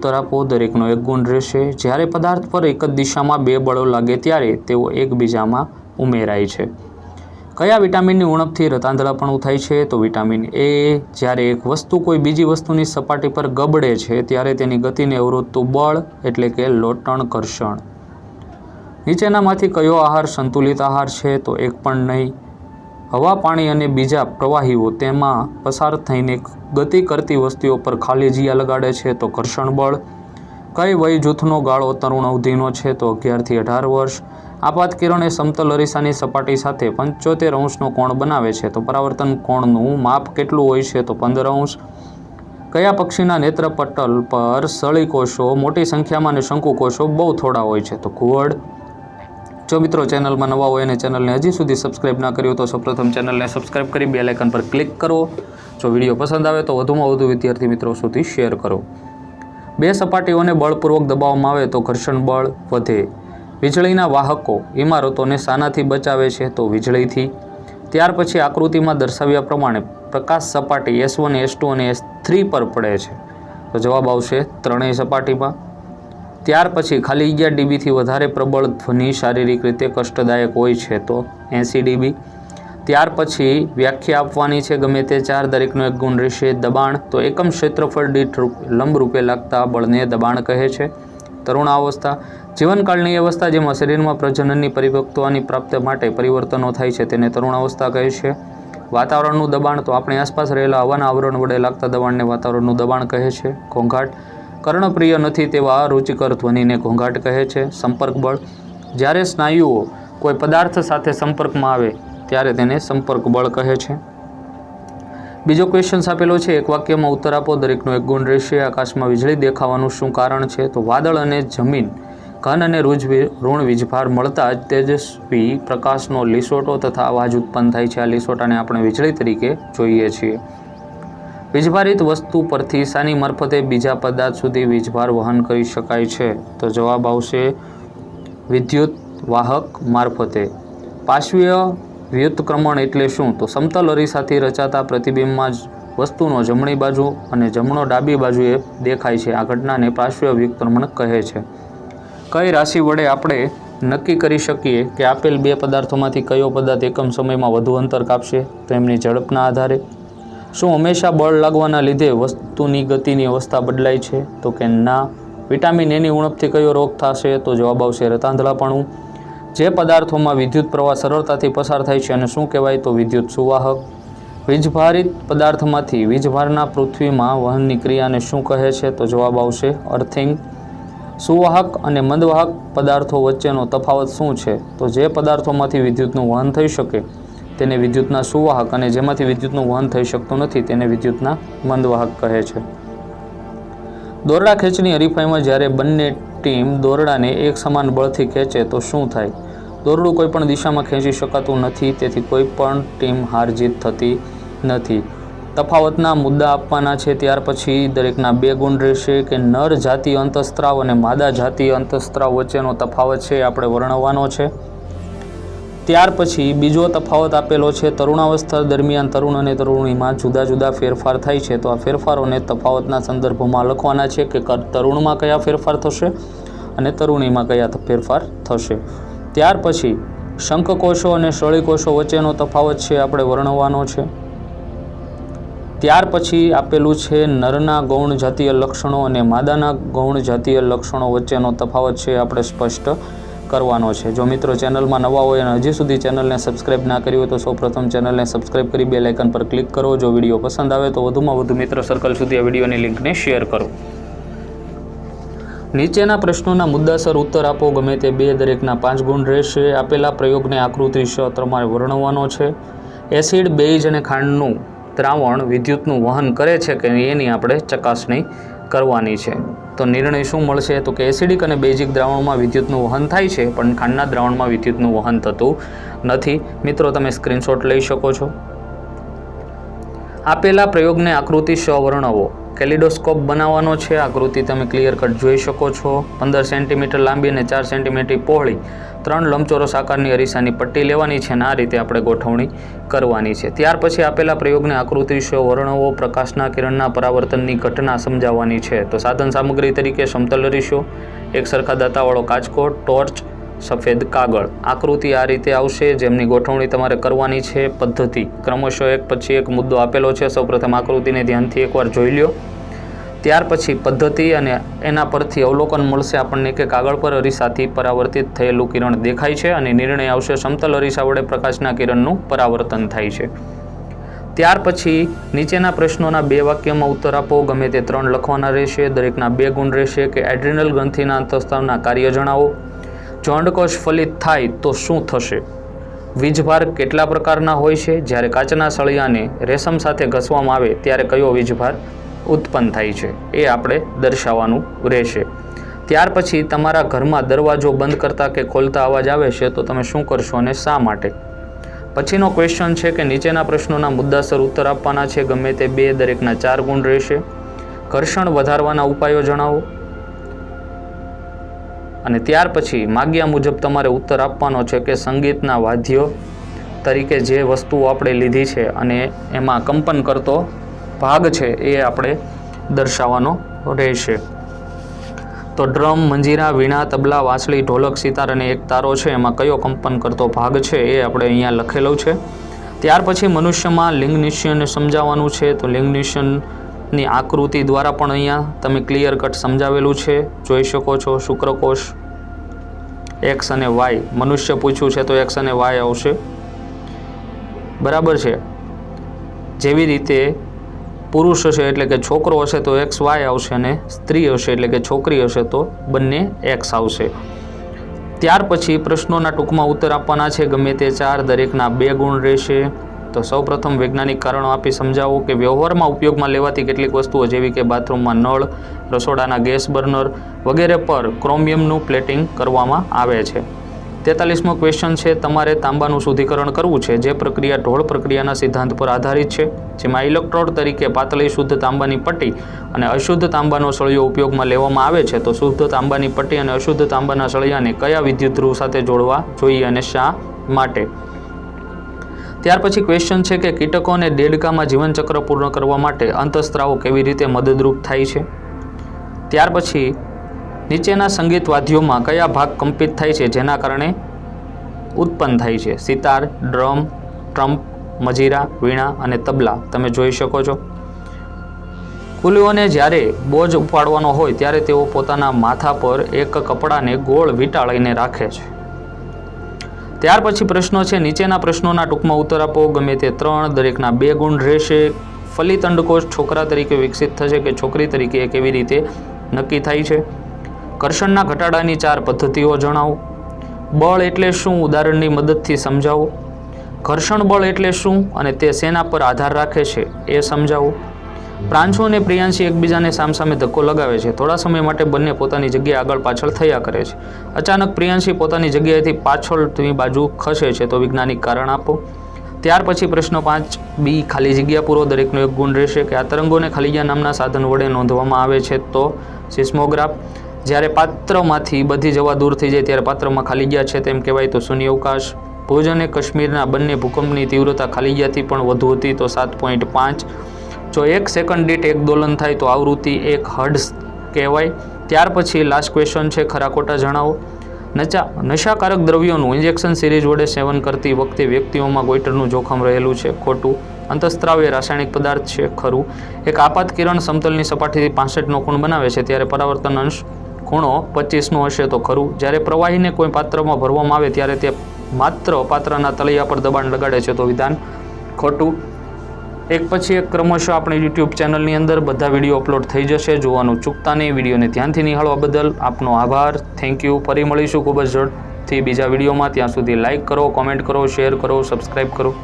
उत्तर आपो दरेकनो एक गुण रहेशे। ज्यारे पदार्थ पर एक ज दिशामां बे बळो लागे त्यारे तेओ एकबीजामां उमेराय छे। कया विटामिननी उणपथी रतांधळापणुं थाय छे? तो विटामिन ए। ज्यारे एक वस्तु कोई बीजी वस्तुनी सपाटी पर गबड़े छे त्यारे तेनी गतिने अवरोधतुं बळ एटले के लोटण घर्षण। नीचेनामांथी कयो आहार संतुलित आहार छे? तो एक पण नहीं। हवा, पाणी अने बीजा प्रवाहीओ तेमां पसार थईने गति करती वस्तुओ पर खाली जिया लगाड़े छे तो घर्षण बळ। कई वय जूथनो गाळो तरुण अवधिनो छे? तो 11 થી 18 वर्ष। आपात किरण ए समतल अरीसानी सपाटी साथे 75 अंशनो कोण बनावे छे तो परावर्तन कोणनुं माप केटलुं होय छे? तो 15 अंश। कया पक्षीना नेत्रपटल पर सळीकोषो मोटी संख्यामां अने शंकुकोषो बहु थोड़ा होय छे? तो घुवड। जो मित्रों चैनल में नवा होय अने चैनल ने हजी सुधी सब्सक्राइब ना कर्युं तो सौप्रथम चैनल ने सब्सक्राइब करी बेल आइकन पर क्लिक करो। जो विडियो पसंद आवे तो वधुमां वधु विद्यार्थी मित्रों सुधी शेर करो। बे सपाटीओने बळपूर्वक दबाववामां आवे तो घर्षण बळ वधे। वीजळीना वाहको इमारतोने शानाथी बचावे छे? तो वीजळीथी। त्यार पछी आकृतिमां दर्शाव्या प्रमाणे प्रकाश सपाटी S1, S2 અને S3 पर पड़े छे तो जवाब आवशे त्रणेय सपाटीमां। त्यार पछी खाली 11 dB थी वधारे प्रबल ध्वनि शारीरिक रीते कष्टदायक होय छे तो 80 dB। त्यार पछी व्याख्या आपवानी छे गमे ते 4 दरेकनो एक गुण रहेशे। दबाण तो एकम क्षेत्रफळ दीठ लंब रूपे लागता बळने दबाण कहे छे। तरुणावस्था जीवनकाळनी अवस्था जेमां शरीरमां प्रजनननी परिपक्वतानी प्राप्ति माटे परिवर्तनो थाय छे तेने तरुणावस्था कहे छे। वातावरणनुं दबाण तो आपणी आसपास रहेला हवाना आवरण वडे लागता दबाणने वातावरणनुं दबाण कहे छे। घोंघाट कर्णप्रिय नथी तेवा रुचिकर ध्वनिने घोंघाट कहे छे। संपर्क बळ ज्यारे स्नायुओ कोई पदार्थ साथे संपर्कमां आवे त्यारे तेने संपर्क बळ कहे छे। बीजो क्वेश्चन आपेलो छे एक वाक्यमां उत्तर आपो दरेकनो एक गुण रहेशे। आकाशमां वीजળી देखाવાનું शुं कारण छे? तो वादळ अने जमीन घन अने ऋण वीजभार मळता ज तेजस्वी प्रकाशनो લીસોટો तथा अवाज उत्पन्न थाय छे। आ લીસોટાને આપણે વીજળી તરીકે જોઈએ છીએ। વીજભારિત વસ્તુ પરથી શાની મારફતે બીજા પદાર્થ સુધી વીજભાર વહન કરી શકાય છે? તો જવાબ આવશે વિદ્યુત વાહક મારફતે। પાર્શ્વીય વ્યુત્ક્રમણ એટલે શું? તો સમતલ અરીસાથી રચાતા પ્રતિબિંબમાં વસ્તુનો જમણી બાજુ અને જમણો ડાબી બાજુએ દેખાય છે આ ઘટનાને પાર્શ્વીય વ્યુત્ક્રમણ કહે છે। કઈ રાશિ વડે આપણે નક્કી કરી શકીએ કે આપેલ બે પદાર્થોમાંથી કયો પદાર્થ એકમ સમયમાં વધુ અંતર કાપશે? તો એમની ઝડપના આધારે। શું હંમેશા બળ લાગવાના લીધે વસ્તુની ગતિની અવસ્થા બદલાય છે? તો કે ના। વિટામિન એની ઉણપથી કયો રોગ થશે? તો જવાબ આવશે રતાંધળાપણું। જે પદાર્થોમાં વિદ્યુત પ્રવાહ સરળતાથી પસાર થાય છે અને શું કહેવાય? તો વિદ્યુત સુવાહક। વીજભારિત પદાર્થમાંથી વીજભારના પૃથ્વીમાં વહનની ક્રિયાને શું કહે છે? તો જવાબ આવશે અર્થિંગ। સુવાહક અને મંદવાહક પદાર્થો વચ્ચેનો તફાવત શું છે? તો જે પદાર્થોમાંથી વિદ્યુતનું વહન થઈ શકે તેને વિદ્યુતના સુવાહક અને જેમાંથી વિદ્યુતનું વહન થઈ શકતું નથી તેને વિદ્યુતના મંદવાહક કહે છે। દોરડા ખેંચની હરીફાઈમાં જ્યારે બંને ટીમ દોરડાને એક સમાન બળથી ખેંચે તો શું થાય? દોરડું કોઈ પણ દિશામાં ખેંચી શકાતું નથી તેથી કોઈ પણ ટીમ હાર જીત થતી નથી। તફાવતના મુદ્દા આપવાના છે ત્યાર પછી દરેકના બે ગુણ રહેશે કે નર જાતીય અંતઃસ્ત્રાવ અને માદા જાતીય અંતઃસ્ત્રાવ વચ્ચેનો તફાવત છે આપણે વર્ણવવાનો છે। ત્યાર પછી બીજો તફાવત આપેલો છે તરુણાવસ્થા દરમિયાન તરુણ અને તરુણીમાં જુદા જુદા ફેરફાર થાય છે તો આ ફેરફારોને તફાવતના સંદર્ભમાં લખવાના છે કે તરુણમાં કયા ફેરફાર થશે અને તરુણીમાં કયા ફેરફાર થશે। ત્યાર પછી શંખકોષો અને સળીકોષો વચ્ચેનો તફાવત છે આપણે વર્ણવવાનો છે। ત્યાર પછી આપેલું છે નરના ગૌણ જાતીય લક્ષણો અને માદાના ગૌણ જાતીય લક્ષણો વચ્ચેનો તફાવત છે આપણે સ્પષ્ટ કરવાનો છે। જો મિત્રો ચેનલમાં નવા હોય અને હજી સુધી ચેનલને સબસ્ક્રાઇબ ના કરી હોય તો સૌપ્રથમ ચેનલને સબસ્ક્રાઇબ કરી બેલ આઇકન પર ક્લિક કરો। જો વિડીયો પસંદ આવે તો વધુમાં વધુ મિત્ર સર્કલ સુધી આ વિડીયોની લિંકને શેર કરો। નીચેના પ્રશ્નોના મુદ્દાસર ઉત્તર આપો ગમે તે બે દરેકના 5 ગુણ રહેશે। આપેલા પ્રયોગને આકૃતિ તમારે વર્ણવવાનો છે। એસિડ બેઝ અને ખાંડનું દ્રાવણ વિદ્યુતનું વહન કરે છે કે એની આપણે ચકાસણી કરવાની છે। તો નિર્ણય શું મળશે? તો કે એસિડિક અને બેઝિક દ્રાવણમાં વિદ્યુતનું વહન થાય છે પણ ખાંડના દ્રાવણમાં વિદ્યુતનું વહન થતું નથી। મિત્રો તમે સ્ક્રીનશોટ લઈ શકો છો। આપેલા પ્રયોગને આકૃતિ વર્ણવો કેલિડોસ્કોપ બનાવવાનો છે. આકૃતિ તમે ક્લિયર કટ જોઈ શકો છો. 15 સેન્ટીમીટર લાંબી અને 4 સેન્ટીમીટર પહોળી 3 લંબચોરસ આકારની અરીસાની પટ્ટી લેવાની છે અને આ રીતે આપણે ગોઠવણી કરવાની છે. ત્યાર પછી આપેલા પ્રયોગને આકૃતિ વિશે વર્ણવો. પ્રકાશના કિરણના પરાવર્તનની ઘટના સમજાવવાની છે. તો સાધન સામગ્રી તરીકે સમતલ અરીસો, એક સરખા દાંતાવાળો કાચકો, ટોર્ચ, સફેદ કાગળ. આકૃતિ આ રીતે આવશે, જેમની ગોઠવણી તમારે કરવાની છે. પદ્ધતિ ક્રમશઃ એક પછી એક મુદ્દો આપેલો છે. સૌપ્રથમ આકૃતિને ધ્યાનથી એકવાર જોઈ લ્યો, ત્યાર પછી પદ્ધતિ અને એના પરથી અવલોકન મળશે આપણને કે કાગળ પર અરીસાથી પરાવર્તિત થયેલું કિરણ દેખાય છે અને નિર્ણય આવશે સમતલ અરીસા વડે પ્રકાશના કિરણનું પરાવર્તન થાય છે. ત્યાર પછી નીચેના પ્રશ્નોના 2 વાક્યમાં ઉત્તર આપો. ગમે તે 3 લખવાના રહેશે. દરેકના 2 ગુણ રહેશે. કે એડ્રિનલ ગ્રંથિના અંતઃસ્ત્રાવના કાર્ય જણાવો. જો અંડકોષ ફલિત થાય તો શું થશે? વીજભાર કેટલા પ્રકારના હોય છે? જ્યારે કાચના સળિયાને રેશમ સાથે ઘસવામાં આવે ત્યારે કયો વીજભાર ઉત્પન્ન થાય છે? એ આપણે દર્શાવવાનું રહેશે. ત્યાર પછી તમારા ઘરમાં દરવાજો બંધ કરતા કે ખોલતા અવાજ આવે છે તો તમે શું કરશો અને શા માટે? પછીનો ક્વેશ્ચન છે કે નીચેના પ્રશ્નોના મુદ્દાસર ઉત્તર આપવાના છે. ગમે તે 2, દરેકના 4 ગુણ રહેશે. ઘર્ષણ વધારવાના ઉપાયો જણાવો. અને ત્યાર પછી માગ્યા મુજબ તમારે ઉત્તર આપવાનો છે કે સંગીતના વાદ્યો તરીકે જે વસ્તુઓ આપણે લીધી છે અને એમાં કંપન કરતો ભાગ છે એ આપણે દર્શાવવાનો રહેશે. તો ડ્રમ, મંજીરા, વીણા, તબલા, વાંસળી, ઢોલક, સિતાર અને એક તારો છે, એમાં કયો કંપન કરતો ભાગ છે એ આપણે અહીંયા લખેલો છે. ત્યાર પછી મનુષ્યમાં લિંગ નિશ્ચયને સમજાવવાનું છે. તો લિંગ નિશ્ચયની આકૃતિ દ્વારા પણ અહીંયા તમે ક્લિયર કટ સમજાવેલું છે, જોઈ શકો છો. શુક્રકોષ એક્સ અને વાય, મનુષ્ય પૂછ્યું છે તો એક્સ અને વાય આવશે, બરાબર છે. જેવી રીતે પુરુષ હશે એટલે કે છોકરો હશે તો એક્સ વાય આવશે અને સ્ત્રી હશે એટલે કે છોકરી હશે તો બંને એક્સ આવશે. ત્યાર પછી પ્રશ્નોના ટૂંકમાં ઉત્તર આપવાના છે. ગમે તે 4, દરેકના 2 ગુણ રહેશે. તો સૌપ્રથમ વૈજ્ઞાનિક કારણો આપી સમજાવો કે વ્યવહારમાં ઉપયોગમાં લેવાતી કેટલીક વસ્તુઓ જેવી કે બાથરૂમમાં નળ, રસોડાના ગેસ બર્નર વગેરે પર ક્રોમિયમનું પ્લેટિંગ કરવામાં આવે છે. 43મો ક્વેશ્ચન છે. તમારે તાંબાનું શુદ્ધિકરણ કરવું છે, જે પ્રક્રિયા ઢોળ પ્રક્રિયાના સિદ્ધાંત પર આધારિત છે, જેમાં ઇલેક્ટ્રોડ તરીકે પાતળી શુદ્ધ તાંબાની પટ્ટી અને અશુદ્ધ તાંબાનો સળિયો ઉપયોગમાં લેવામાં આવે છે. તો શુદ્ધ તાંબાની પટ્ટી અને અશુદ્ધ તાંબાના સળિયાને કયા વિદ્યુત ધ્રુવ સાથે જોડવા જોઈએ અને શા માટે? ત્યાર પછી ક્વેશ્ચન છે કે કીટકો અને દેડકામાં જીવનચક્ર પૂર્ણ કરવા માટે અંતઃસ્ત્રાવો કેવી રીતે મદદરૂપ થાય છે? ત્યાર પછી નીચેના સંગીત વાદ્યોમાં કયા ભાગ કંપિત થાય છે જેના કારણે ઉત્પન્ન થાય છે? સિતાર, ડ્રમ, ટ્રમ્પ, મજીરા, વીણા અને તબલા તમે જોઈ શકો છો. કુલીઓને જ્યારે બોજ ઉપાડવાનો હોય ત્યારે તેઓ પોતાના માથા પર એક કપડાને ગોળ વીંટાળીને રાખે છે. ત્યાર પછી પ્રશ્નો છે. નીચેના પ્રશ્નોના ટૂંકમાં ઉત્તર આપો. ગમે તે 3, દરેકના 2 ગુણ રહેશે. ફલિત અંડકોષ છોકરા તરીકે વિકસિત થશે કે છોકરી તરીકે એ કેવી રીતે નક્કી થાય છે? ઘર્ષણના ઘટાડાની 4 પદ્ધતિઓ જણાવો. બળ એટલે શું? ઉદાહરણની મદદથી સમજાવો. ઘર્ષણ બળ એટલે શું અને તે શેના પર આધાર રાખે છે એ સમજાવો. પ્રાંશુ અને પ્રિયાંશી એકબીજાને સામસામે ધક્કો લગાવે છે. થોડા સમય માટે બંને પોતાની જગ્યાએ આગળ પાછળ થયા કરે છે. અચાનક પ્રિયાંશી પોતાની જગ્યાએથી પાછળની બાજુ ખસે છે. તો વૈજ્ઞાનિક કારણ આપો. ત્યાર પછી પ્રશ્ન 5B, ખાલી જગ્યા પૂરો. દરેકનો 1 ગુણ રહેશે. કે આ તરંગોને ખાલીજગ્યા નામના સાધન વડે નોંધવામાં આવે છે. તો સિસ્મોગ્રાફ. જ્યારે પાત્રમાંથી બધી જવા દૂર થઈ જાય ત્યારે પાત્રમાં ખાલી જગ્યા છે તેમ કહેવાય. તો શૂન્યાવકાશ. ભુજ અને કાશ્મીરના બંને ભૂકંપની તીવ્રતા ખાલી જગ્યાથી પણ વધુ હતી. તો 7.5. જો 1 સેકન્ડ દીઠ 1 દોલન થાય તો આવૃત્તિ 1 હર્ટ્ઝ કહેવાય. ત્યાર પછી લાસ્ટ ક્વેશ્ચન છે. ખરા ખોટા જણાવો. નશાકારક દ્રવ્યોનું ઇન્જેક્શન સિરીઝ વડે સેવન કરતી વખતે વ્યક્તિઓમાં ગોઈટરનું જોખમ રહેલું છે. ખોટું. અંતઃસ્ત્રાવ એ રાસાયણિક પદાર્થ છે. ખરું. એક આપાત કિરણ સમતલની સપાટીથી 65નો ખૂણ બનાવે છે ત્યારે પરાવર્તન અંશ ખૂણો 25નો હશે. તો ખરું. જ્યારે પ્રવાહીને કોઈ પાત્રમાં ભરવામાં આવે ત્યારે તે માત્ર પાત્રના તળિયા પર દબાણ લગાડે છે. તો વિધાન ખોટું. એક પછી એક ક્રમશઃ આપણી યુટ્યુબ ચેનલની અંદર બધા વિડીયો અપલોડ થઈ જશે. જોવાનું ચૂકતા નહીં. વિડીયોને ધ્યાનથી નિહાળવા બદલ આપનો આભાર. Thank you. ફરી મળીશું ખૂબ જ ઝડપથી બીજા વિડીયોમાં. ત્યાં સુધી લાઇક કરો, કોમેન્ટ કરો, શેર કરો, સબસ્ક્રાઈબ કરો.